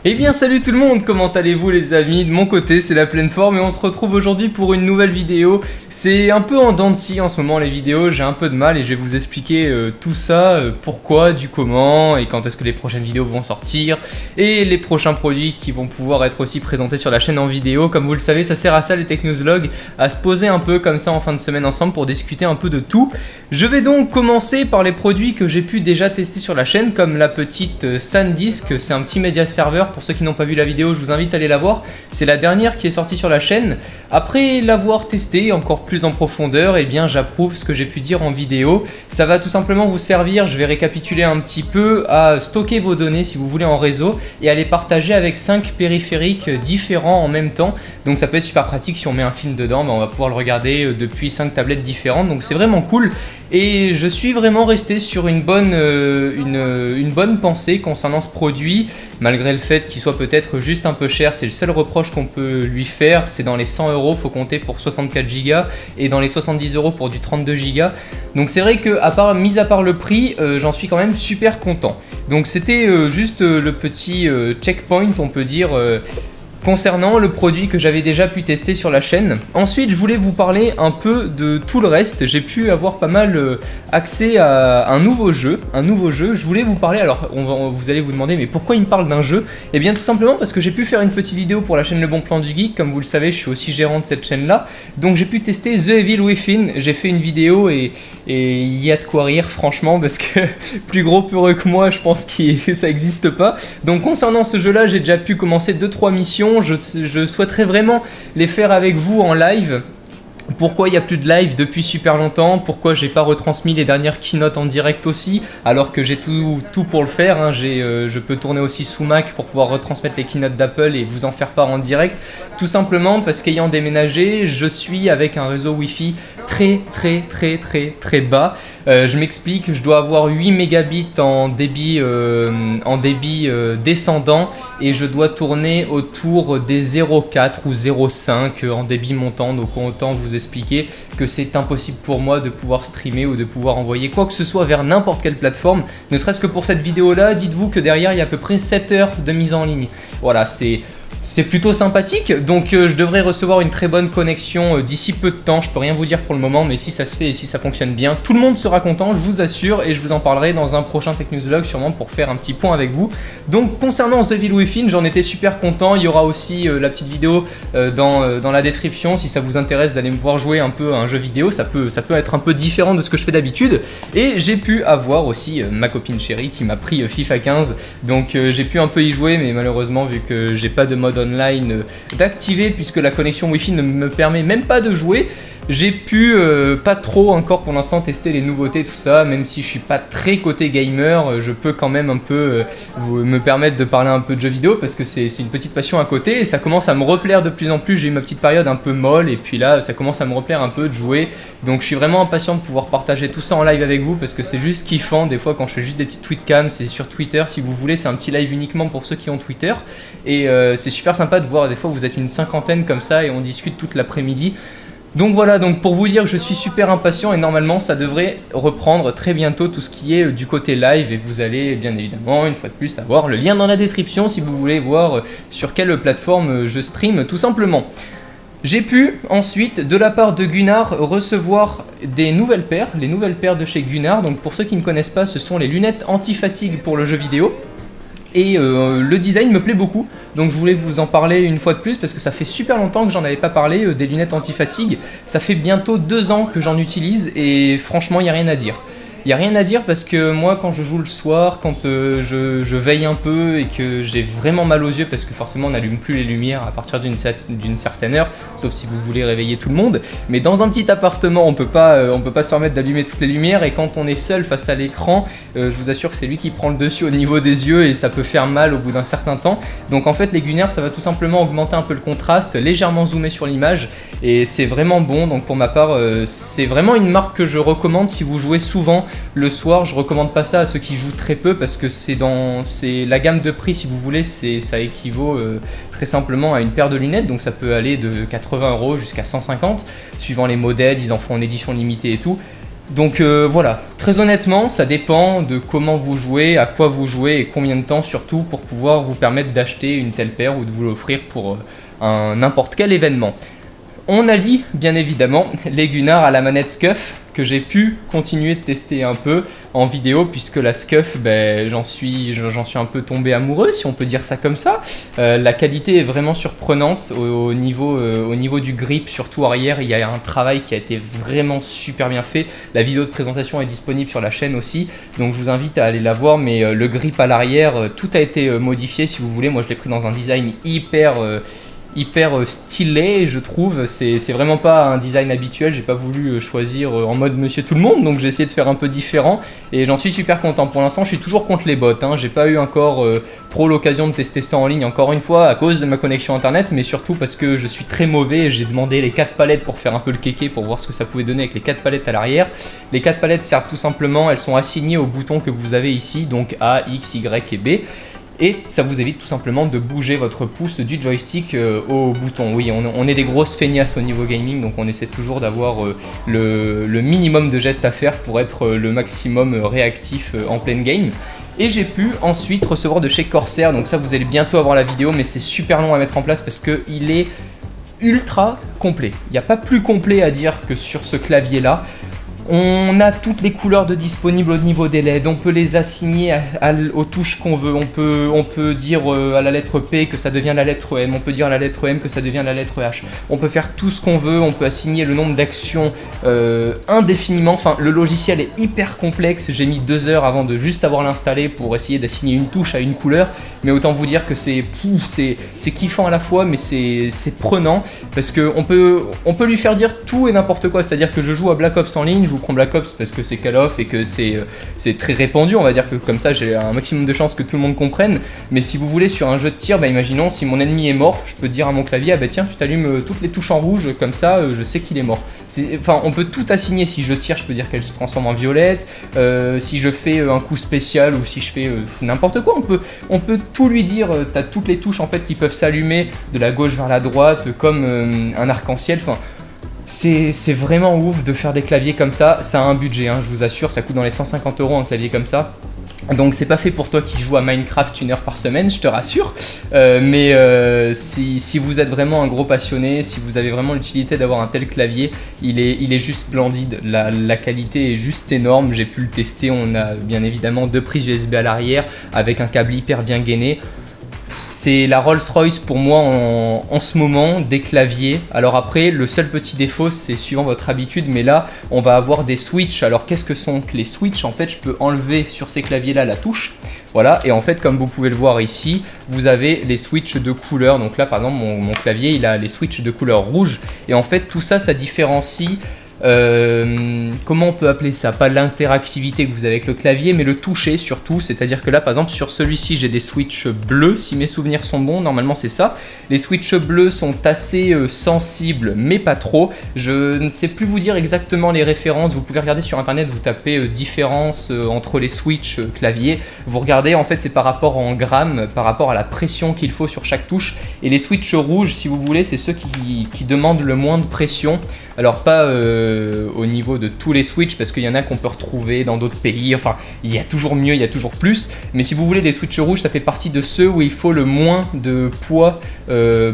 Eh bien salut tout le monde, comment allez-vous les amis? De mon côté c'est la pleine forme et on se retrouve aujourd'hui pour une nouvelle vidéo. C'est un peu en dents de scie en ce moment les vidéos, j'ai un peu de mal et je vais vous expliquer tout ça, pourquoi, du comment et quand est-ce que les prochaines vidéos vont sortir et les prochains produits qui vont pouvoir être aussi présentés sur la chaîne en vidéo. Comme vous le savez, ça sert à ça les Technewsvlogs, à se poser un peu comme ça en fin de semaine ensemble pour discuter un peu de tout. Je vais donc commencer par les produits que j'ai pu déjà tester sur la chaîne comme la petite SanDisk, c'est un petit média serveur. Pour ceux qui n'ont pas vu la vidéo, je vous invite à aller la voir. C'est la dernière qui est sortie sur la chaîne. Après l'avoir testé encore plus en profondeur, eh bien j'approuve ce que j'ai pu dire en vidéo. Ça va tout simplement vous servir, je vais récapituler un petit peu, à stocker vos données si vous voulez en réseau et à les partager avec 5 périphériques différents en même temps. Donc ça peut être super pratique si on met un film dedans, on va pouvoir le regarder depuis 5 tablettes différentes. Donc c'est vraiment cool. Et je suis vraiment resté sur une bonne pensée concernant ce produit, malgré le fait qu'il soit peut-être juste un peu cher. C'est le seul reproche qu'on peut lui faire, c'est dans les 100 €, faut compter pour 64 Go et dans les 70 € pour du 32 Go. Donc c'est vrai que mis à part le prix, j'en suis quand même super content. Donc c'était juste le petit checkpoint, on peut dire, concernant le produit que j'avais déjà pu tester sur la chaîne. Ensuite, je voulais vous parler un peu de tout le reste. J'ai pu avoir pas mal accès à un nouveau jeu. Je voulais vous parler, alors vous allez vous demander, mais pourquoi il me parle d'un jeu? Eh bien tout simplement parce que j'ai pu faire une petite vidéo pour la chaîne Le Bon Plan du Geek. Comme vous le savez, je suis aussi gérant de cette chaîne-là. Donc j'ai pu tester The Evil Within. J'ai fait une vidéo et il y a de quoi rire, franchement, parce que plus gros peureux que moi, je pense que ça n'existe pas. Donc concernant ce jeu-là, j'ai déjà pu commencer 2-3 missions. Je souhaiterais vraiment les faire avec vous en live. Pourquoi il n'y a plus de live depuis super longtemps? Pourquoi j'ai pas retransmis les dernières keynotes en direct aussi? Alors que j'ai tout pour le faire, hein. Je peux tourner aussi sous Mac pour pouvoir retransmettre les keynotes d'Apple et vous en faire part en direct. Tout simplement parce qu'ayant déménagé, je suis avec un réseau Wi-Fi très bas. Je m'explique, je dois avoir 8 mégabits en débit descendant et je dois tourner autour des 0,4 ou 0,5 en débit montant. Donc autant vous expliquer que c'est impossible pour moi de pouvoir streamer ou de pouvoir envoyer quoi que ce soit vers n'importe quelle plateforme. Ne serait-ce que pour cette vidéo là, dites-vous que derrière il y a à peu près 7 heures de mise en ligne. Voilà, c'est plutôt sympathique, donc je devrais recevoir une très bonne connexion d'ici peu de temps. Je peux rien vous dire pour le moment, mais si ça se fait et si ça fonctionne bien, tout le monde sera content, je vous assure, et je vous en parlerai dans un prochain Technewsvlog sûrement pour faire un petit point avec vous. Donc concernant The Evil Within, j'en étais super content. Il y aura aussi la petite vidéo dans la description si ça vous intéresse d'aller me voir jouer un peu à un jeu vidéo. Ça peut être un peu différent de ce que je fais d'habitude. Et j'ai pu avoir aussi ma copine chérie qui m'a pris FIFA 15, donc j'ai pu un peu y jouer, mais malheureusement vu que j'ai pas de mode online d'activer puisque la connexion Wi-Fi ne me permet même pas de jouer. J'ai pu pas trop encore pour l'instant tester les nouveautés, tout ça, même si je suis pas très côté gamer, je peux quand même un peu me permettre de parler un peu de jeux vidéo parce que c'est une petite passion à côté et ça commence à me replaire de plus en plus. J'ai eu ma petite période un peu molle et puis là ça commence à me replaire un peu de jouer, donc je suis vraiment impatient de pouvoir partager tout ça en live avec vous parce que c'est juste kiffant. Des fois quand je fais juste des petites tweetcams, c'est sur Twitter si vous voulez, c'est un petit live uniquement pour ceux qui ont Twitter et c'est super sympa de voir, des fois vous êtes une cinquantaine comme ça et on discute toute l'après-midi. Donc voilà, donc pour vous dire que je suis super impatient et normalement ça devrait reprendre très bientôt tout ce qui est du côté live et vous allez bien évidemment une fois de plus avoir le lien dans la description si vous voulez voir sur quelle plateforme je stream tout simplement. J'ai pu ensuite de la part de Gunnar recevoir des nouvelles paires, les nouvelles paires de chez Gunnar. Donc pour ceux qui ne connaissent pas, ce sont les lunettes anti-fatigue pour le jeu vidéo. Et le design me plaît beaucoup, donc je voulais vous en parler une fois de plus parce que ça fait super longtemps que j'en avais pas parlé des lunettes anti-fatigue. Ça fait bientôt 2 ans que j'en utilise et franchement il n'y a rien à dire. Il n'y a rien à dire parce que moi quand je joue le soir, quand je veille un peu et que j'ai vraiment mal aux yeux parce que forcément on n'allume plus les lumières à partir d'une certaine heure, sauf si vous voulez réveiller tout le monde, mais dans un petit appartement on peut pas se permettre d'allumer toutes les lumières et quand on est seul face à l'écran, je vous assure que c'est lui qui prend le dessus au niveau des yeux et ça peut faire mal au bout d'un certain temps. Donc en fait les Gunnar ça va tout simplement augmenter un peu le contraste, légèrement zoomer sur l'image et c'est vraiment bon. Donc pour ma part c'est vraiment une marque que je recommande si vous jouez souvent le soir. Je recommande pas ça à ceux qui jouent très peu parce que c'est la gamme de prix si vous voulez, ça équivaut très simplement à une paire de lunettes, donc ça peut aller de 80 € jusqu'à 150 suivant les modèles, ils en font en édition limitée et tout. Donc voilà, très honnêtement, ça dépend de comment vous jouez, à quoi vous jouez et combien de temps surtout pour pouvoir vous permettre d'acheter une telle paire ou de vous l'offrir pour n'importe quel événement. On allie bien évidemment les Gunnar à la manette Scuf que j'ai pu continuer de tester un peu en vidéo puisque la Scuf, ben, j'en suis un peu tombé amoureux si on peut dire ça comme ça. La qualité est vraiment surprenante au niveau du grip, surtout arrière. Il y a un travail qui a été vraiment super bien fait. La vidéo de présentation est disponible sur la chaîne aussi, donc je vous invite à aller la voir. Mais le grip à l'arrière, tout a été modifié si vous voulez. Moi je l'ai pris dans un design hyper stylé, je trouve. C'est vraiment pas un design habituel, j'ai pas voulu choisir en mode monsieur tout le monde, donc j'ai essayé de faire un peu différent et j'en suis super content. Pour l'instant je suis toujours contre les bots, hein. J'ai pas eu encore trop l'occasion de tester ça en ligne, encore une fois à cause de ma connexion internet, mais surtout parce que je suis très mauvais et j'ai demandé les 4 palettes pour faire un peu le kéké, pour voir ce que ça pouvait donner avec les 4 palettes à l'arrière. Les 4 palettes servent tout simplement, elles sont assignées aux boutons que vous avez ici, donc A, X, Y et B. Et ça vous évite tout simplement de bouger votre pouce du joystick au bouton. Oui, on est des grosses feignasses au niveau gaming, donc on essaie toujours d'avoir le minimum de gestes à faire pour être le maximum réactif en pleine game. Et j'ai pu ensuite recevoir de chez Corsair, donc ça vous allez bientôt avoir la vidéo, mais c'est super long à mettre en place parce qu'il est ultra complet. Il n'y a pas plus complet à dire que sur ce clavier là. On a toutes les couleurs de disponibles au niveau des LED, on peut les assigner aux touches qu'on veut, on peut dire à la lettre P que ça devient la lettre M, on peut dire à la lettre M que ça devient la lettre H. On peut faire tout ce qu'on veut, on peut assigner le nombre d'actions indéfiniment, enfin le logiciel est hyper complexe, j'ai mis 2 heures avant de juste avoir l'installé pour essayer d'assigner une touche à une couleur, mais autant vous dire que c'est kiffant à la fois, mais c'est prenant, parce qu'on peut lui faire dire tout et n'importe quoi, c'est-à-dire que je joue à Black Ops en ligne, je vous prends Black Ops parce que c'est Call of et que c'est très répandu, on va dire que comme ça j'ai un maximum de chances que tout le monde comprenne. Mais si vous voulez sur un jeu de tir, bah imaginons si mon ennemi est mort, je peux dire à mon clavier, ah bah tiens tu t'allumes toutes les touches en rouge, comme ça je sais qu'il est mort. Enfin on peut tout assigner, si je tire je peux dire qu'elle se transforme en violette, si je fais un coup spécial ou si je fais n'importe quoi, on peut tout lui dire, t'as toutes les touches en fait qui peuvent s'allumer de la gauche vers la droite comme un arc-en-ciel, enfin c'est vraiment ouf de faire des claviers comme ça. Ça a un budget, hein, je vous assure, ça coûte dans les 150 € un clavier comme ça. Donc c'est pas fait pour toi qui joue à Minecraft 1 heure par semaine, je te rassure. Si vous êtes vraiment un gros passionné, si vous avez vraiment l'utilité d'avoir un tel clavier, il est juste splendide. La qualité est juste énorme, j'ai pu le tester. On a bien évidemment 2 prises USB à l'arrière avec un câble hyper bien gainé. C'est la Rolls-Royce pour moi en ce moment des claviers. Alors après, le seul petit défaut, c'est suivant votre habitude, mais là, on va avoir des switches. Alors qu'est-ce que sont les switches? En fait, je peux enlever sur ces claviers-là la touche. Voilà, et en fait, comme vous pouvez le voir ici, vous avez les switches de couleur. Donc là, par exemple, mon clavier, il a les switches de couleur rouge. Et en fait, tout ça, ça différencie... comment on peut appeler ça? Pas l'interactivité que vous avez avec le clavier, mais le toucher surtout. C'est-à-dire que là, par exemple, sur celui-ci, j'ai des switches bleus. Si mes souvenirs sont bons, normalement c'est ça. Les switches bleus sont assez sensibles, mais pas trop. Je ne sais plus vous dire exactement les références. Vous pouvez regarder sur internet, vous tapez différence entre les switches clavier. Vous regardez, en fait, c'est par rapport en grammes, par rapport à la pression qu'il faut sur chaque touche. Et les switches rouges, si vous voulez, c'est ceux qui demandent le moins de pression. Alors pas au niveau de tous les switches, parce qu'il y en a qu'on peut retrouver dans d'autres pays, enfin il y a toujours mieux, il y a toujours plus, mais si vous voulez les switches rouges, ça fait partie de ceux où il faut le moins de poids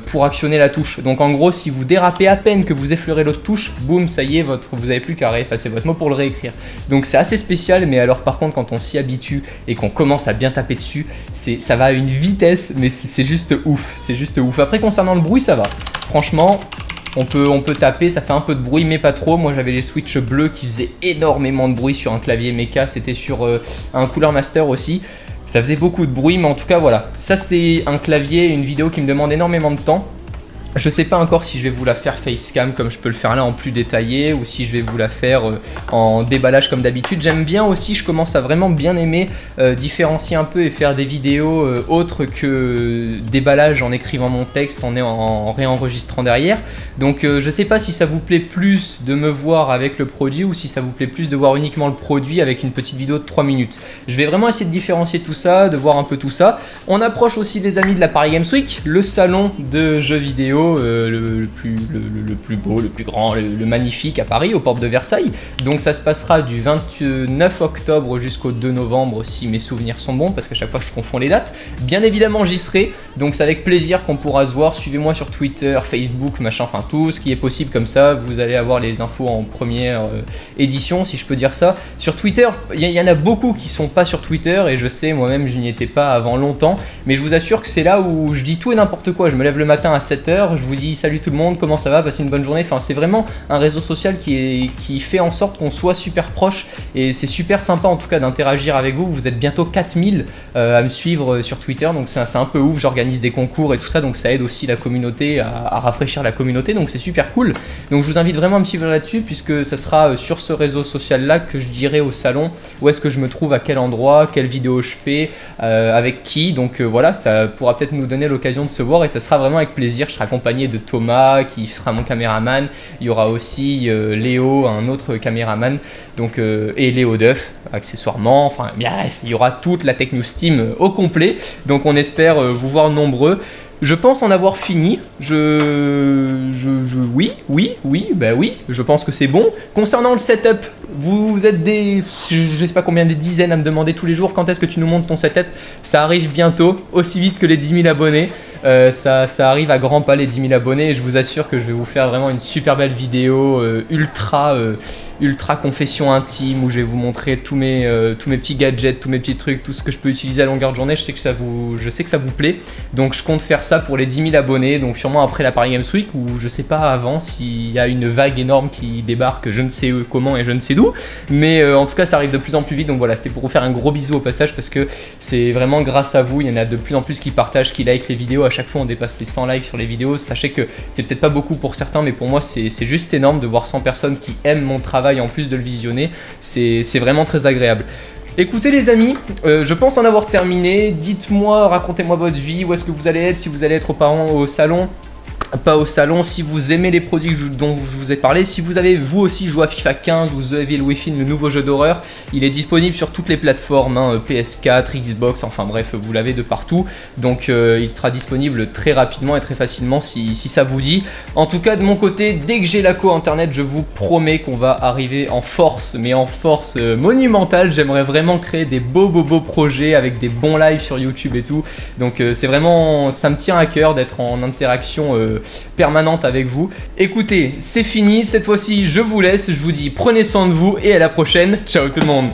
pour actionner la touche. Donc en gros, si vous dérapez à peine que vous effleurez l'autre touche, boum, ça y est, vous n'avez plus qu'à réeffacer votre mot pour le réécrire. Donc c'est assez spécial, mais alors par contre quand on s'y habitue et qu'on commence à bien taper dessus, ça va à une vitesse, mais c'est juste ouf, c'est juste ouf. Après concernant le bruit, ça va, franchement... On peut taper, ça fait un peu de bruit mais pas trop. Moi j'avais les switches bleus qui faisaient énormément de bruit sur un clavier mecha. C'était sur un Cooler Master aussi. Ça faisait beaucoup de bruit, mais en tout cas voilà. Ça c'est un clavier, une vidéo qui me demande énormément de temps. Je sais pas encore si je vais vous la faire facecam comme je peux le faire là en plus détaillé, ou si je vais vous la faire en déballage comme d'habitude. J'aime bien aussi, je commence à vraiment bien aimer différencier un peu et faire des vidéos autres que déballage en écrivant mon texte, en réenregistrant derrière. Donc je sais pas si ça vous plaît plus de me voir avec le produit ou si ça vous plaît plus de voir uniquement le produit avec une petite vidéo de 3 minutes. Je vais vraiment essayer de différencier tout ça, de voir un peu tout ça. On approche aussi les amis de la Paris Games Week, le salon de jeux vidéo studio le plus beau, le plus grand, le magnifique à Paris, aux portes de Versailles. Donc ça se passera du 29 octobre jusqu'au 2 novembre si mes souvenirs sont bons, parce qu'à chaque fois je confonds les dates. Bien évidemment j'y serai, donc c'est avec plaisir qu'on pourra se voir. Suivez-moi sur Twitter, Facebook, machin, enfin tout ce qui est possible, comme ça vous allez avoir les infos en première édition, si je peux dire ça. Sur Twitter, il y en a beaucoup qui sont pas sur Twitter, et je sais, moi-même je n'y étais pas avant longtemps, mais je vous assure que c'est là où je dis tout et n'importe quoi. Je me lève le matin à 7 h, je vous dis salut tout le monde, comment ça va, passez une bonne journée. Enfin c'est vraiment un réseau social qui fait en sorte qu'on soit super proche, et c'est super sympa en tout cas d'interagir avec vous. Vous êtes bientôt 4000 à me suivre sur Twitter, donc c'est un peu ouf. J'organise des concours et tout ça, donc ça aide aussi la communauté à rafraîchir la communauté, donc c'est super cool. Donc je vous invite vraiment à me suivre là-dessus, puisque ça sera sur ce réseau social là que je dirai au salon où est-ce que je me trouve, à quel endroit, quelle vidéo je fais, avec qui. Donc voilà, ça pourra peut-être nous donner l'occasion de se voir, et ça sera vraiment avec plaisir. Je serai accompagné de Thomas qui sera mon caméraman, il y aura aussi Léo, un autre caméraman, donc, et Léo Duff accessoirement. Enfin bref, il y aura toute la Tech News Team au complet, donc on espère vous voir nombreux. Je pense en avoir fini. Oui, je pense que c'est bon. Concernant le setup, vous êtes je sais pas combien, des dizaines à me demander tous les jours quand est-ce que tu nous montres ton setup. Ça arrive bientôt, aussi vite que les 10 000 abonnés. Ça arrive à grands pas les 10 000 abonnés, et je vous assure que je vais vous faire vraiment une super belle vidéo ultra confession intime, où je vais vous montrer tous mes petits gadgets, tous mes petits trucs, tout ce que je peux utiliser à longueur de journée. Je sais que ça vous plaît, donc je compte faire ça pour les 10 000 abonnés, donc sûrement après la Paris Games Week, ou je sais pas avant, s'il y a une vague énorme qui débarque, je ne sais comment et je ne sais d'où, mais en tout cas ça arrive de plus en plus vite. Donc voilà, c'était pour vous faire un gros bisou au passage, parce que c'est vraiment grâce à vous. Il y en a de plus en plus qui partagent, qui like les vidéos. À chaque fois on dépasse les 100 likes sur les vidéos. Sachez que c'est peut-être pas beaucoup pour certains, mais pour moi c'est juste énorme de voir 100 personnes qui aiment mon travail en plus de le visionner. C'est vraiment très agréable. Écoutez les amis, je pense en avoir terminé. Dites-moi, racontez-moi votre vie, où est-ce que vous allez être, si vous allez être au salon, pas au salon, si vous aimez les produits dont je vous ai parlé, si vous avez vous aussi joué à FIFA 15 ou The Evil Within, le nouveau jeu d'horreur. Il est disponible sur toutes les plateformes, hein, PS4, Xbox, enfin bref, vous l'avez de partout. Donc il sera disponible très rapidement et très facilement si ça vous dit. En tout cas de mon côté, dès que j'ai la co internet, je vous promets qu'on va arriver en force, mais en force monumentale. J'aimerais vraiment créer des beaux projets avec des bons lives sur YouTube et tout. Donc c'est vraiment, ça me tient à cœur d'être en interaction permanente avec vous. Écoutez, c'est fini, cette fois-ci je vous laisse, je vous dis prenez soin de vous et à la prochaine. Ciao tout le monde.